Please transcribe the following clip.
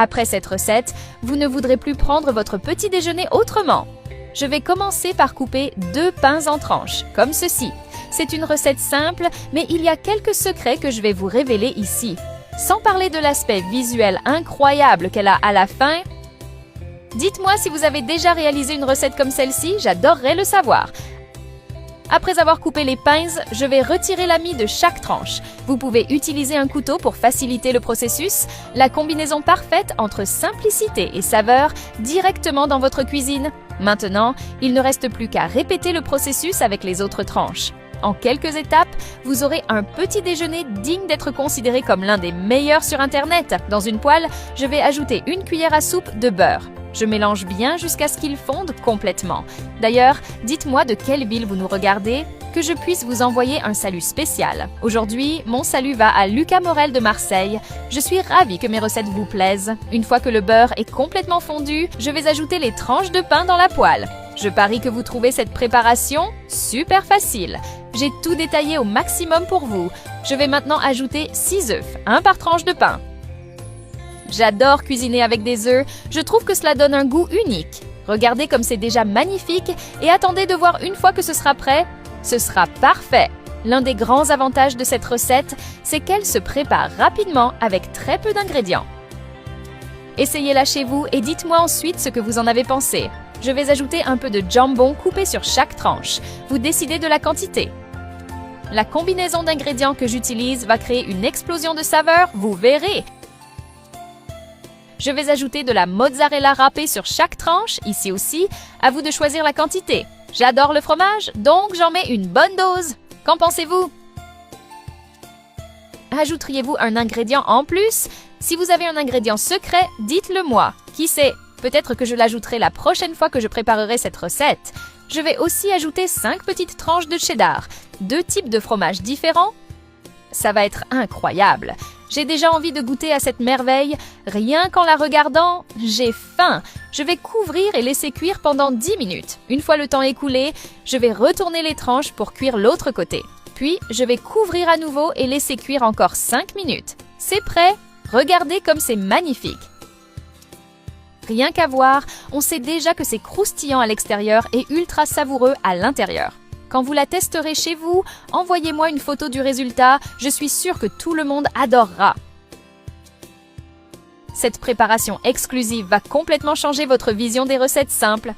Après cette recette, vous ne voudrez plus prendre votre petit déjeuner autrement. Je vais commencer par couper 2 pains en tranches, comme ceci. C'est une recette simple, mais il y a quelques secrets que je vais vous révéler ici. Sans parler de l'aspect visuel incroyable qu'elle a à la fin, dites-moi si vous avez déjà réalisé une recette comme celle-ci, j'adorerais le savoir. Après avoir coupé les pains, je vais retirer la mie de chaque tranche. Vous pouvez utiliser un couteau pour faciliter le processus, la combinaison parfaite entre simplicité et saveur directement dans votre cuisine. Maintenant, il ne reste plus qu'à répéter le processus avec les autres tranches. En quelques étapes, vous aurez un petit déjeuner digne d'être considéré comme l'un des meilleurs sur Internet. Dans une poêle, je vais ajouter 1 cuillère à soupe de beurre. Je mélange bien jusqu'à ce qu'il fonde complètement. D'ailleurs, dites-moi de quelle ville vous nous regardez, que je puisse vous envoyer un salut spécial. Aujourd'hui, mon salut va à Lucas Morel de Marseille. Je suis ravie que mes recettes vous plaisent. Une fois que le beurre est complètement fondu, je vais ajouter les tranches de pain dans la poêle. Je parie que vous trouvez cette préparation super facile. J'ai tout détaillé au maximum pour vous. Je vais maintenant ajouter 6 œufs, 1 par tranche de pain. J'adore cuisiner avec des œufs, je trouve que cela donne un goût unique. Regardez comme c'est déjà magnifique et attendez de voir une fois que ce sera prêt. Ce sera parfait. L'un des grands avantages de cette recette, c'est qu'elle se prépare rapidement avec très peu d'ingrédients. Essayez-la chez vous et dites-moi ensuite ce que vous en avez pensé. Je vais ajouter un peu de jambon coupé sur chaque tranche. Vous décidez de la quantité. La combinaison d'ingrédients que j'utilise va créer une explosion de saveurs, vous verrez. Je vais ajouter de la mozzarella râpée sur chaque tranche, ici aussi. À vous de choisir la quantité. J'adore le fromage, donc j'en mets une bonne dose. Qu'en pensez-vous? Ajouteriez-vous un ingrédient en plus? Si vous avez un ingrédient secret, dites-le moi. Qui sait? Peut-être que je l'ajouterai la prochaine fois que je préparerai cette recette. Je vais aussi ajouter 5 petites tranches de cheddar, 2 types de fromages différents. Ça va être incroyable. J'ai déjà envie de goûter à cette merveille. Rien qu'en la regardant, j'ai faim. Je vais couvrir et laisser cuire pendant 10 minutes. Une fois le temps écoulé, je vais retourner les tranches pour cuire l'autre côté. Puis, je vais couvrir à nouveau et laisser cuire encore 5 minutes. C'est prêt? Regardez comme c'est magnifique. Rien qu'à voir, on sait déjà que c'est croustillant à l'extérieur et ultra savoureux à l'intérieur. Quand vous la testerez chez vous, envoyez-moi une photo du résultat, je suis sûre que tout le monde adorera. Cette préparation exclusive va complètement changer votre vision des recettes simples.